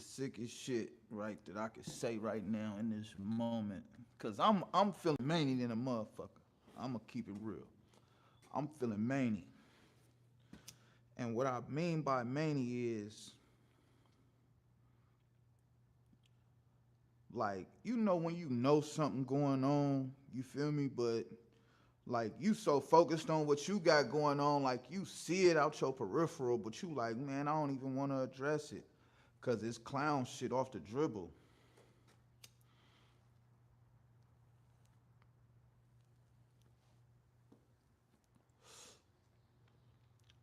sickest shit, right, that I could say right now in this moment. Cause I'm feeling many than a motherfucker. I'ma keep it real. I'm feeling many. And what I mean by many is like, you know when you know something going on, you feel me? But like you so focused on what you got going on, like you see it out your peripheral, but you like, man, I don't even want to address it. Cause it's clown shit off the dribble.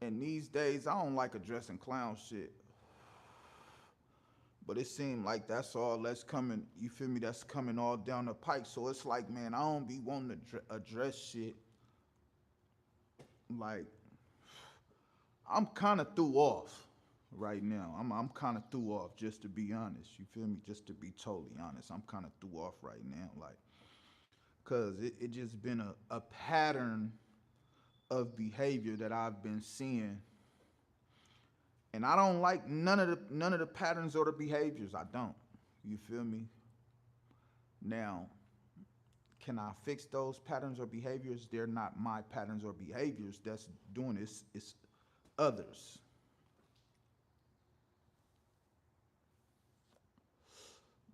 And these days I don't like addressing clown shit. But it seemed like that's all that's coming, you feel me, that's coming all down the pike. So it's like, man, I don't be wanting to address shit. Like, I'm kind of threw off right now. I'm kind of threw off, just to be honest. You feel me? Just to be totally honest, I'm kind of threw off right now. Like, cause it just been a pattern of behavior that I've been seeing, and I don't like none of the patterns or the behaviors. I don't. You feel me? Now, can I fix those patterns or behaviors? They're not my patterns or behaviors that's doing this. It's others.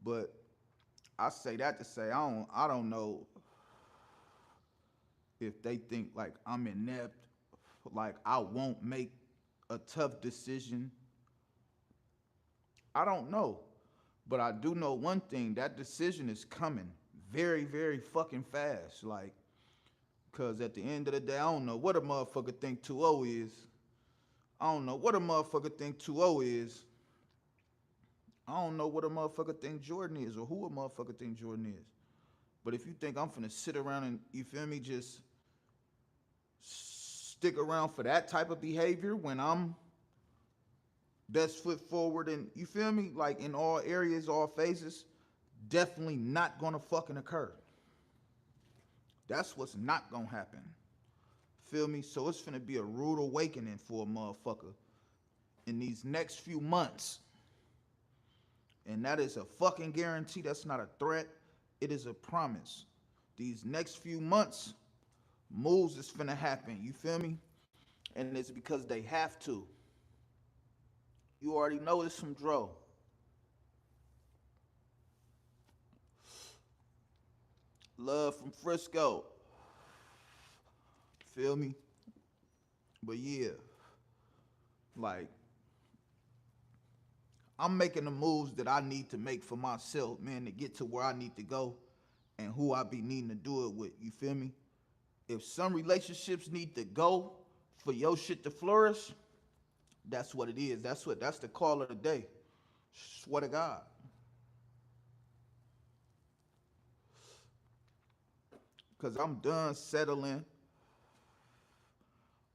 But I say that to say I don't know if they think like I'm inept, like I won't make a tough decision. I don't know. But I do know one thing, that decision is coming very, very fucking fast. Like, cause at the end of the day, I don't know what a motherfucker think 2-0 is. I don't know what a motherfucker think 2-0 is. I don't know what a motherfucker think Jordan is or who a motherfucker think Jordan is. But if you think I'm finna sit around and, you feel me, just stick around for that type of behavior when I'm best foot forward and, you feel me, like in all areas, all phases, definitely not gonna fucking occur. That's what's not gonna happen. Feel me? So it's finna be a rude awakening for a motherfucker in these next few months. And that is a fucking guarantee. That's not a threat. It is a promise. These next few months, moves is finna happen. You feel me? And it's because they have to. You already know it's some dro. Love from Frisco. Feel me? But yeah, like, I'm making the moves that I need to make for myself, man, to get to where I need to go and who I be needing to do it with. You feel me? If some relationships need to go for your shit to flourish, that's what it is. That's the call of the day. Swear to God. Cause I'm done settling.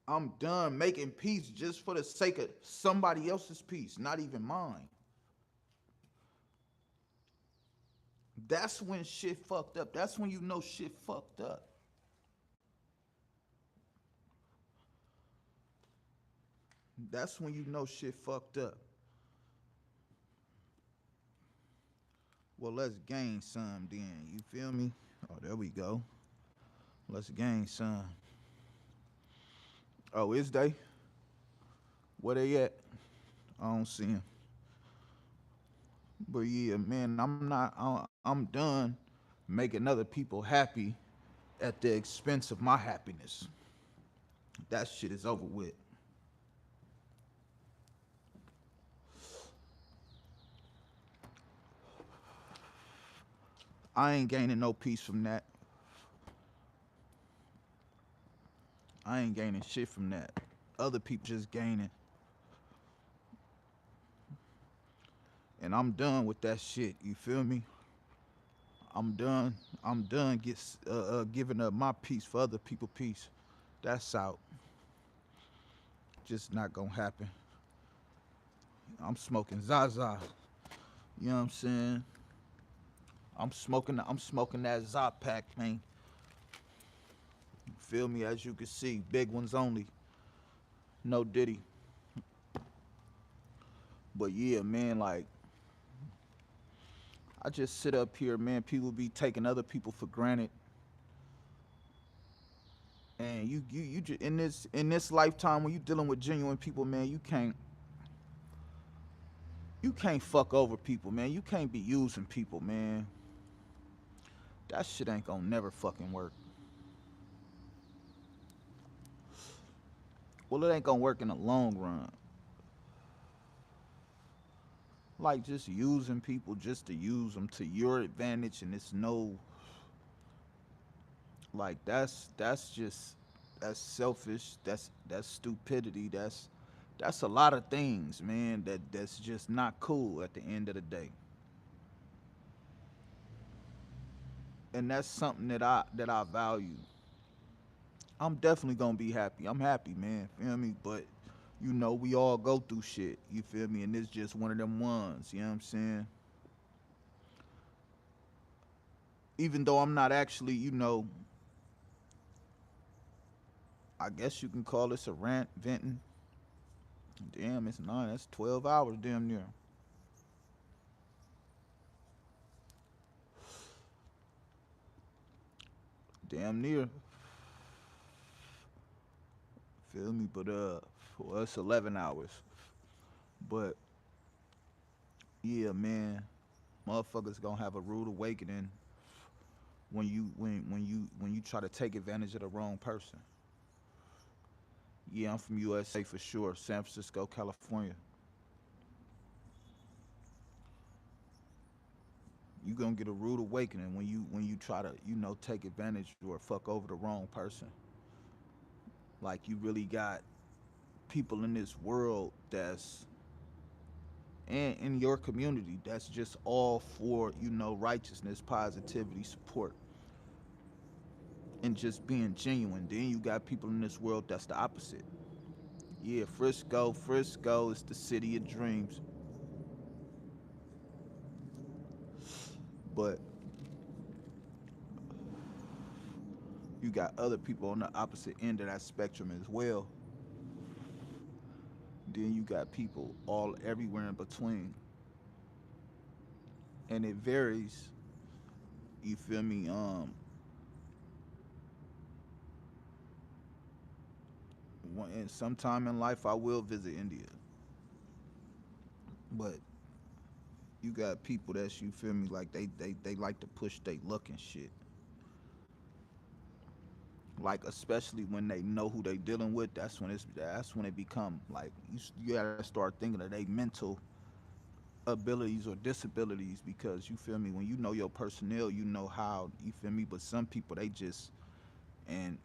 I'm done making peace just for the sake of somebody else's peace, not even mine. That's when shit fucked up. That's when you know shit fucked up. That's when you know shit fucked up. Well, let's gain some then. You feel me? Oh, there we go. Let's gain some. Oh, is they? Where they at? I don't see him. But yeah, man, I'm not. I'm done making other people happy at the expense of my happiness. That shit is over with. I ain't gaining no peace from that. I ain't gaining shit from that. Other people just gaining. And I'm done with that shit. You feel me? I'm done. I'm done giving up my peace for other people's peace. That's out. Just not gonna happen. I'm smoking Zaza. You know what I'm saying? I'm smoking that Za pack, man. Feel me? As you can see, big ones only. No Diddy. But yeah, man, like, I just sit up here, man. People be taking other people for granted, and in this lifetime when you dealing with genuine people, man, you can't fuck over people, man. You can't be using people, man. That shit ain't gonna never fucking work. Well, it ain't gonna work in the long run. Like just using people just to use them to your advantage, and it's no like that's just that's selfish. That's stupidity. That's a lot of things, man. That's just not cool at the end of the day. And that's something that I value. I'm definitely gonna be happy. I'm happy, man. Feel me? But we all go through shit. You feel me? And this just one of them ones. You know what I'm saying? Even though I'm not actually, I guess you can call this a rant venting. Damn, it's 9. That's 12 hours, damn near. Damn near. Feel me? But well, it's 11 hours. But yeah, man, motherfuckers gonna have a rude awakening when you try to take advantage of the wrong person. Yeah, I'm from USA for sure. San Francisco, California. You gonna get a rude awakening when you try to take advantage or fuck over the wrong person. Like you really got people in this world that's and in your community that's just all for righteousness, positivity, support, and just being genuine. Then you got people in this world that's the opposite. Yeah, Frisco is the city of dreams, but you got other people on the opposite end of that spectrum as well. Then you got people all everywhere in between, and it varies. You feel me? And sometime in life I will visit India, but you got people that's you feel me like they like to push their luck and shit. Like especially when they know who they dealing with, that's when it become like you gotta start thinking of their mental abilities or disabilities because you feel me when you know your personnel, you know how you feel me. But some people they just and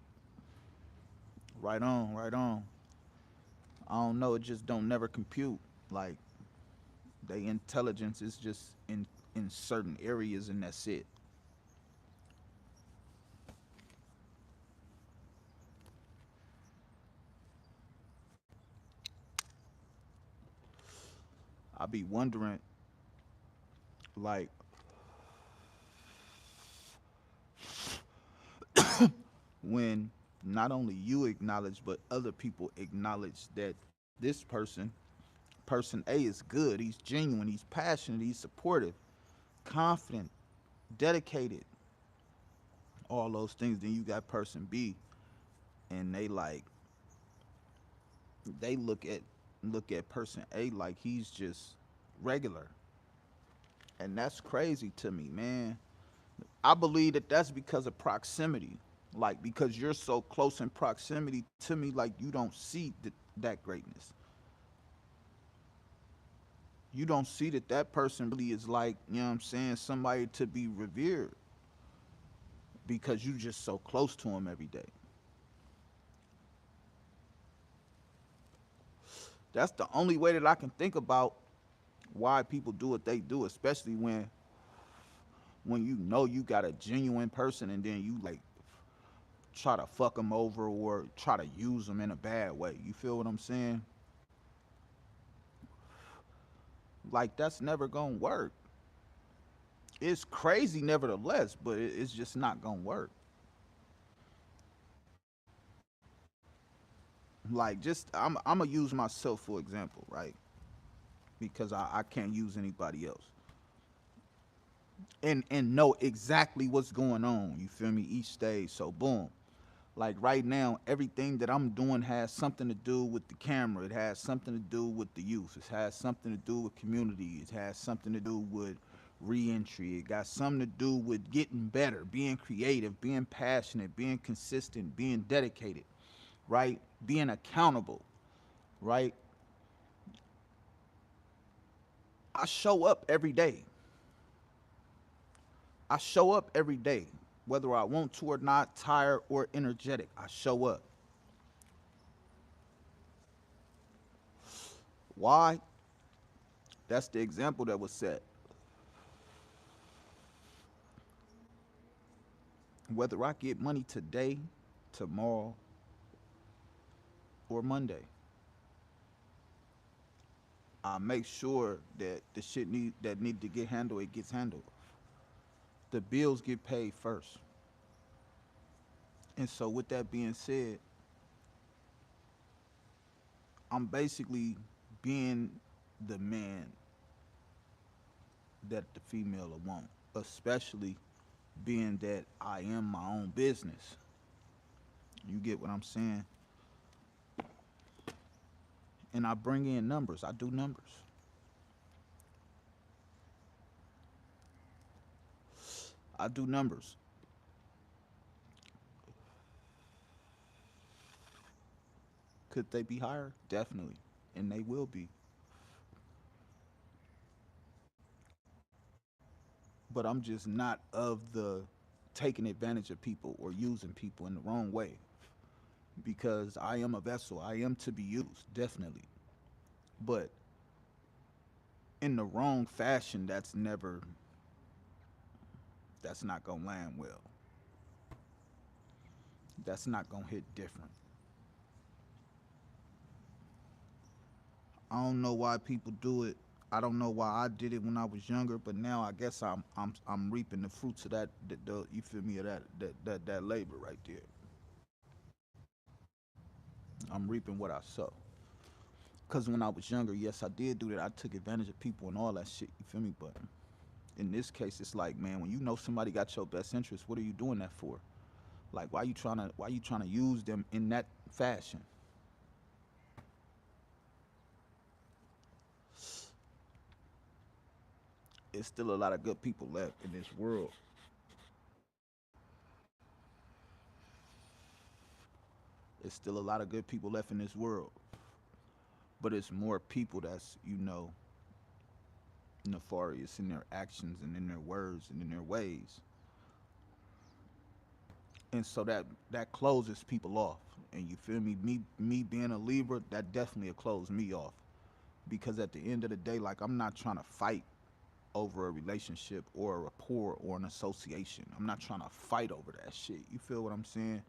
right on, right on. I don't know, it just don't never compute. Like they intelligence is just in certain areas and that's it. I be wondering like when not only you acknowledge but other people acknowledge that this person A is good, he's genuine, he's passionate, he's supportive, confident, dedicated, all those things. Then you got person B and they look at person A like he's just regular. And that's crazy to me, man. I believe that that's because of proximity. Like because you're so close in proximity to me, like you don't see that greatness. You don't see that person really is like, what I'm saying, somebody to be revered because you just so close to him every day. That's the only way that I can think about why people do what they do, especially when you know you got a genuine person and then you like try to fuck them over or try to use them in a bad way. You feel what I'm saying? Like that's never gonna work. It's crazy nevertheless, but it's just not gonna work. Like just I'm gonna use myself for example, right? Because I can't use anybody else. and know exactly what's going on. You feel me? Each stage. So boom. Like right now, everything that I'm doing has something to do with the camera. It has something to do with the youth. It has something to do with community. It has something to do with reentry. It got something to do with getting better, being creative, being passionate, being consistent, being dedicated, right? Being accountable, right? I show up every day. I show up every day, whether I want to or not, tired or energetic. I show up. Why? That's the example that was set. Whether I get money today, tomorrow, or Monday, I make sure that the shit that need to get handled, it gets handled. The bills get paid first. And so with that being said, I'm basically being the man that the female will want, especially being that I am my own business. You get what I'm saying? And I bring in numbers. I do numbers. I do numbers. Could they be higher? Definitely. And they will be. But I'm just not of the taking advantage of people or using people in the wrong way because I am a vessel. I am to be used, definitely. But in the wrong fashion, that's not going to land well. That's not going to hit different. I don't know why people do it. I don't know why I did it when I was younger, but now I guess I'm reaping the fruits of you feel me, of that labor right there. I'm reaping what I sow. Cause when I was younger, yes, I did do that. I took advantage of people and all that shit. You feel me? But in this case, it's like, man, when you know somebody got your best interest, what are you doing that for? Like, why you trying to use them in that fashion? It's still a lot of good people left in this world. It's still a lot of good people left in this world. But it's more people that's, nefarious in their actions and in their words and in their ways. And so that closes people off. And you feel me? Me being a Libra, that definitely will close me off. Because at the end of the day, like I'm not trying to fight over a relationship or a rapport or an association. I'm not trying to fight over that shit. You feel what I'm saying?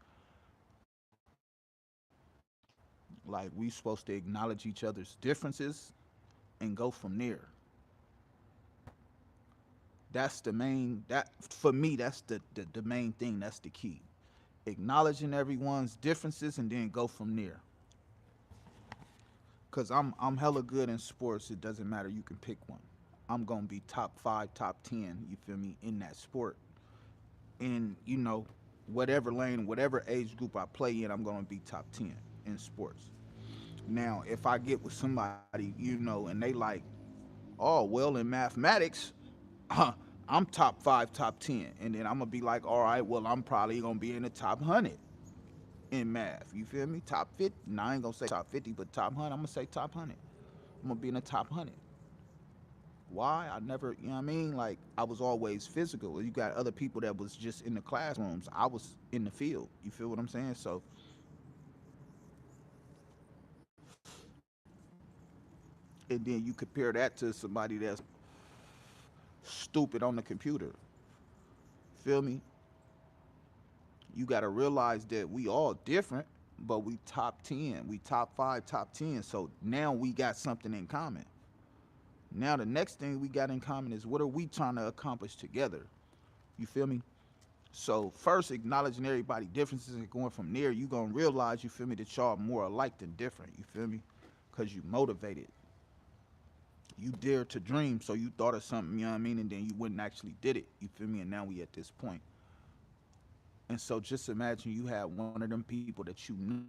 Like we supposed to acknowledge each other's differences and go from there. That's the main that for me that's the main thing, that's the key. Acknowledging everyone's differences and then go from there. Cause I'm hella good in sports. It doesn't matter. You can pick one. I'm gonna be top five, top 10. You feel me in that sport. In whatever lane, whatever age group I play in, I'm gonna be top 10 in sports. Now, if I get with somebody, and they like, oh well, in mathematics, I'm top five, top 10, and then I'm gonna be like, all right, well, I'm probably gonna be in the top 100 in math. You feel me? Top 50. No, I ain't gonna say top 50, but top 100. I'm gonna say top 100. I'm gonna be in the top 100. Why? I never, you know what I mean? Like, I was always physical. You got other people that was just in the classrooms. I was in the field. You feel what I'm saying? So, and then you compare that to somebody that's stupid on the computer. Feel me? You got to realize that we all different, but we top 10. We top 5, top 10. So now we got something in common. Now the next thing we got in common is what are we trying to accomplish together? You feel me? So first acknowledging everybody's differences and going from there, you gonna realize, you feel me, that y'all more alike than different. You feel me? Cause you motivated. You dared to dream, so you thought of something, you know what I mean, and then you went and actually did it. You feel me? And now we at this point. And so just imagine you had one of them people that you know,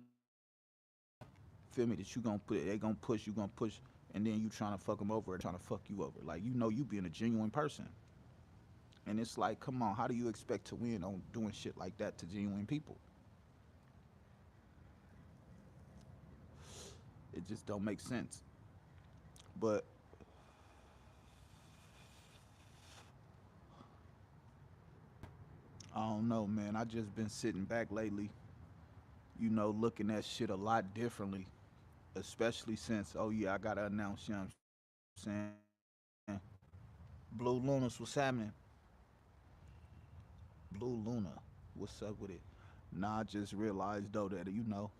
feel me, that you gonna put they gonna push, you gonna push, and then you trying to fuck them over or trying to fuck you over. Like, you know, you being a genuine person. And it's like, come on, how do you expect to win on doing shit like that to genuine people? It just don't make sense. But I don't know, man. I just been sitting back lately, you know, looking at shit a lot differently, especially since, oh yeah, I gotta announce, you know what I'm saying? Blue Lunas, what's happening? Blue Luna, what's up with it? Nah, I just realized though that, you know,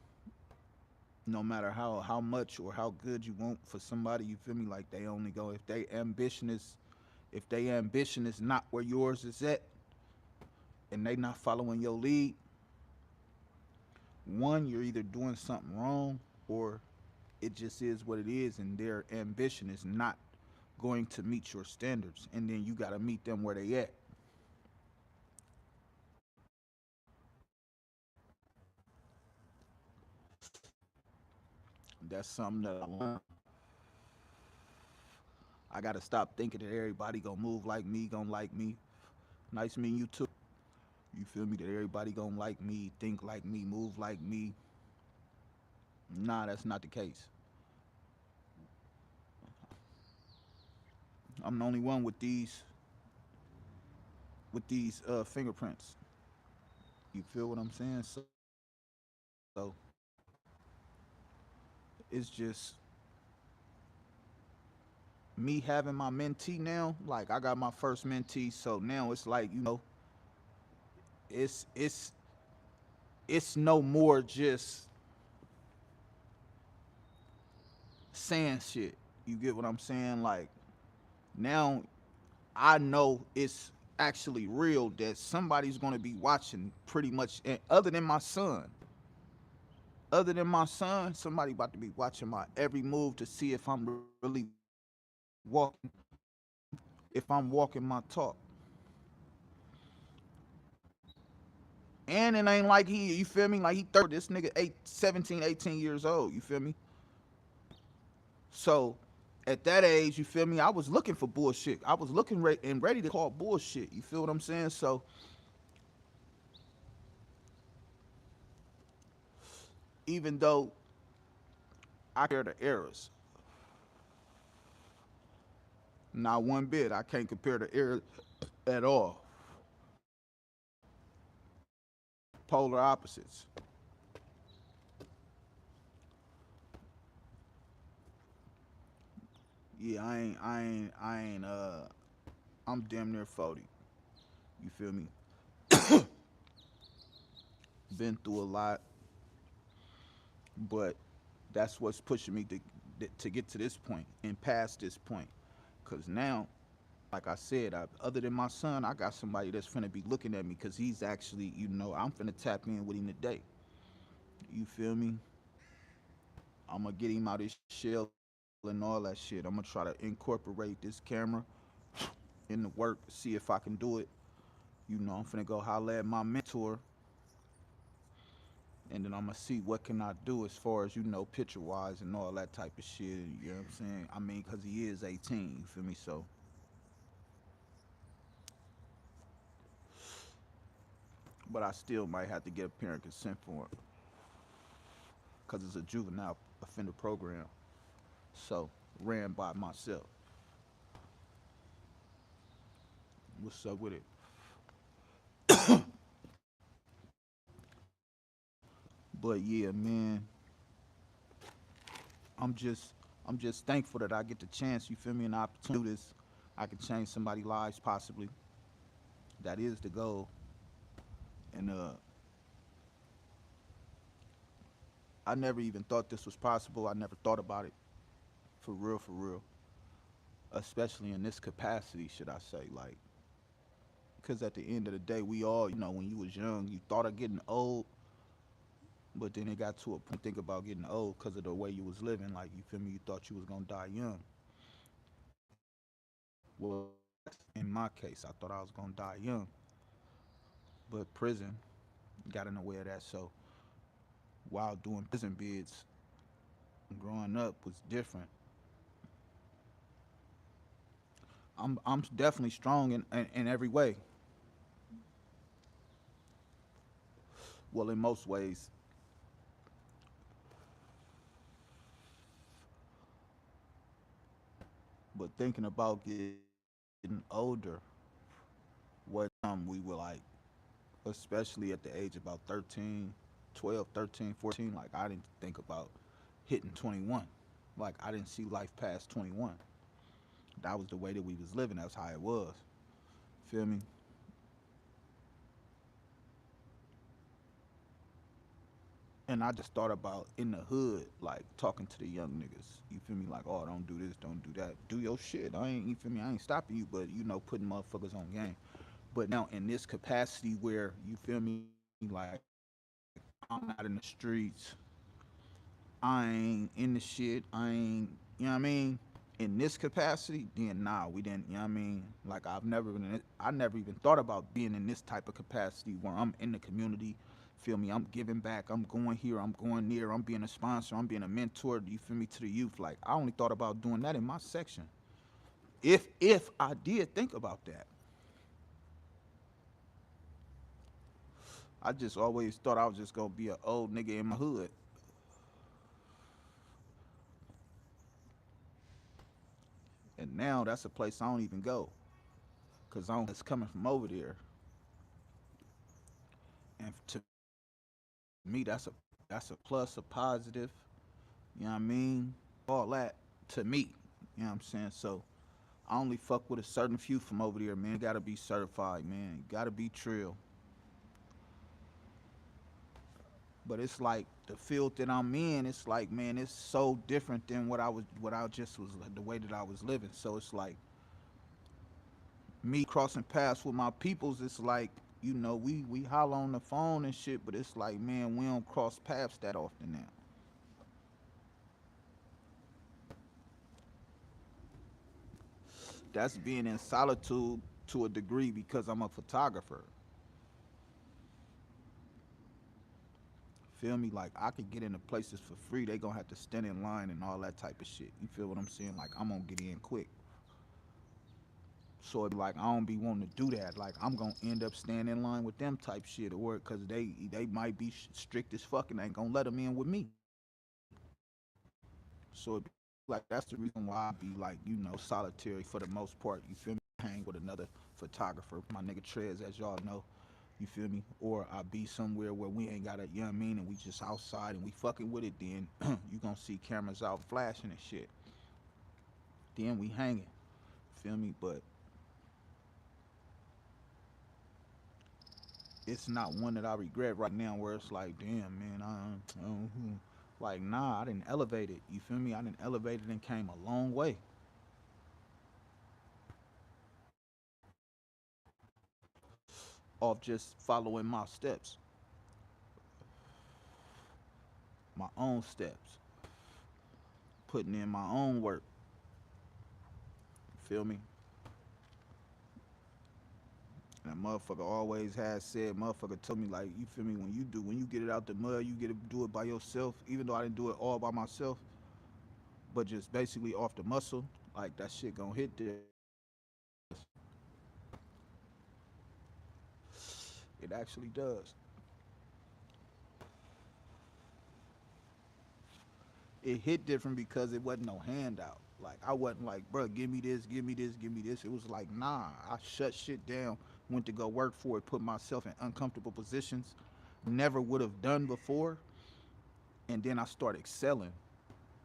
no matter how much or how good you want for somebody, you feel me? Like, they only go if they ambition is not where yours is at, and they not following your lead, one, you're either doing something wrong, or it just is what it is, and their ambition is not going to meet your standards, and then you got to meet them where they at. That's something that I learned. I got to stop thinking that everybody gonna move like me, gonna like me. Nice meeting you too. You feel me? That everybody gonna like me, think like me, move like me. Nah, that's not the case. I'm the only one with these fingerprints. You feel what I'm saying? So it's just me having my mentee now. Like, I got my first mentee, so now it's like, you know, it's it's it's no more just saying shit. You get what I'm saying? Like, now I know it's actually real that somebody's gonna be watching pretty much, and other than my son, somebody about to be watching my every move to see if I'm really walking, if I'm walking my talk. And it ain't like you feel me, like he 30. This nigga 17, 18 years old, you feel me? So at that age, you feel me, I was looking for bullshit. I was looking and ready to call bullshit. You feel what I'm saying? So even though I compare the eras, not one bit, I can't compare the eras at all. Polar opposites. Yeah, I'm damn near 40. You feel me? Been through a lot, but that's what's pushing me to get to this point and past this point. Cause now, like I said, other than my son, I got somebody that's finna be looking at me, cause he's actually, you know, I'm finna tap in with him today. You feel me? I'm gonna get him out his shell and all that shit. I'm gonna try to incorporate this camera in the work, see if I can do it. You know, I'm finna go holler at my mentor, and then I'm gonna see what can I do as far as, you know, picture wise and all that type of shit. You know what I'm saying? I mean, cause he is 18. You feel me? So, but I still might have to get a parent consent for it, cause it's a juvenile offender program. So, ran by myself. What's up with it? But yeah, man, I'm just I'm just thankful that I get the chance. You feel me? An opportunity to do this. I can change somebody's lives possibly. That is the goal. And I never even thought this was possible. I never thought about it, for real, for real. Especially in this capacity, should I say? Like, because at the end of the day, we all, you know, when you was young, you thought of getting old, but then it got to a point think about getting old because of the way you was living. Like, you feel me? You thought you was gonna die young. Well, in my case, I thought I was gonna die young, but prison got in the way of that. So while doing prison bids, growing up was different. I'm definitely strong in every way. Well, in most ways, but thinking about getting older, what we were like, especially at the age about 13, 12, 13, 14, like I didn't think about hitting 21. Like I didn't see life past 21. That was the way that we was living. That's how it was. Feel me? And I just thought about in the hood, like talking to the young niggas. You feel me? Like, oh, don't do this, don't do that. Do your shit. I ain't, you feel me? I ain't stopping you, but putting motherfuckers on game. But now in this capacity where you feel me, like I'm out in the streets, I ain't in the shit, I ain't, you know what I mean? In this capacity, then nah, we didn't, you know what I mean? Like I never even thought about being in this type of capacity where I'm in the community, feel me? I'm giving back, I'm going here, I'm going there, I'm being a sponsor, I'm being a mentor, you feel me, to the youth. Like I only thought about doing that in my section. If I did think about that. I just always thought I was just gonna be an old nigga in my hood. And now that's a place I don't even go. Cause I don't it's coming from over there. And to me that's a plus, a positive, you know what I mean? All that to me. You know what I'm saying? So I only fuck with a certain few from over there, man. You gotta be certified, man. You gotta be trill. But it's like the field that I'm in, it's like, man, it's so different than what I just was the way that I was living. So it's like me crossing paths with my peoples, it's like, we holler on the phone and shit, but it's like, man, we don't cross paths that often now. That's being in solitude to a degree because I'm a photographer. Feel me? Like I could get into places for free. They gonna have to stand in line and all that type of shit. You feel what I'm saying? Like I'm gonna get in quick. So it be like I don't be wanting to do that. Like I'm gonna end up standing in line with them type shit or work because they might be strict as fuck and ain't gonna let them in with me. So it be like that's the reason why I be like solitary for the most part. You feel me? Hang with another photographer, my nigga Trez, as y'all know. You feel me? Or I be somewhere where we ain't got a, you know what I mean, and we just outside and we fucking with it. Then you gonna see cameras out flashing and shit. Then we hanging. Feel me? But it's not one that I regret right now where it's like, damn, man, like, nah, I didn't elevate it. You feel me? I didn't elevate it and came a long way off just following my steps, my own steps, putting in my own work. Feel me? And a motherfucker always has said, motherfucker told me, like, you feel me, when you get it out the mud, you get to do it by yourself, even though I didn't do it all by myself, but just basically off the muscle, like that shit gonna hit different. It actually does. It hit different because it wasn't no handout. Like I wasn't like, bro, give me this, give me this, give me this. It was like, nah, I shut shit down, went to go work for it, put myself in uncomfortable positions, never would have done before, and then I started excelling.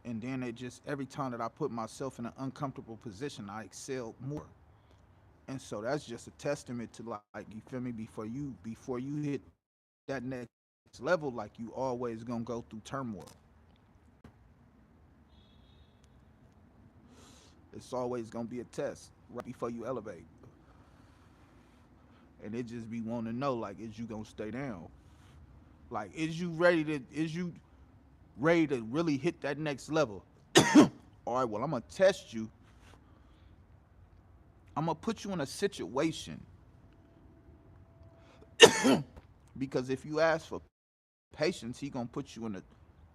And then it just every time that I put myself in an uncomfortable position, I excelled more. And so that's just a testament to like you feel me before you hit that next level, like you always gonna go through turmoil. It's always gonna be a test right before you elevate. And it just be wanting to know like is you gonna stay down? Like is you ready to really hit that next level? All right, well I'm gonna test you I'm gonna put you in a situation because if you ask for patience, he gonna put you in a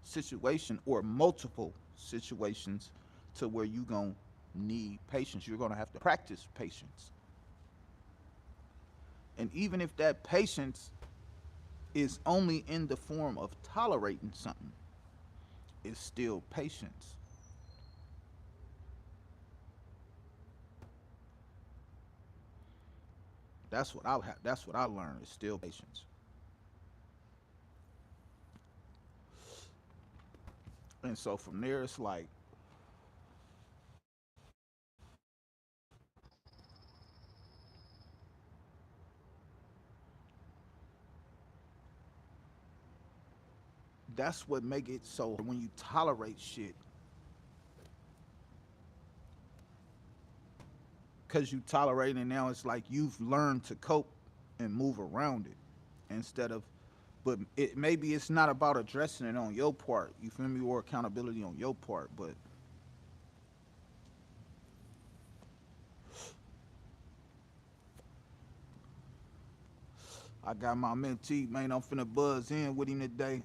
situation or multiple situations to where you gonna need patience. You're gonna have to practice patience. And even if that patience is only in the form of tolerating something, it's still patience. That's what I learned. It's still patience. And so from there, it's like that's what make it so when you tolerate shit, because you tolerate it now, it's like you've learned to cope and move around it instead of. But it maybe it's not about addressing it on your part. You feel me? Or accountability on your part, but I got my mentee, man. I'm finna buzz in with him today.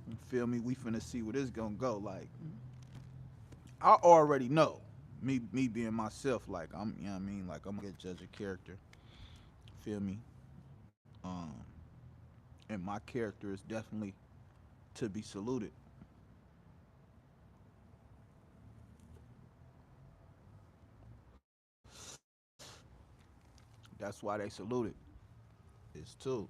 You feel me? We finna see where this gonna go. Like, I already know. Me being myself, like I'm, you know what I mean? Like I'm gonna get judge a character. Feel me? Um, and my character is definitely to be saluted. That's why they saluted. It's too.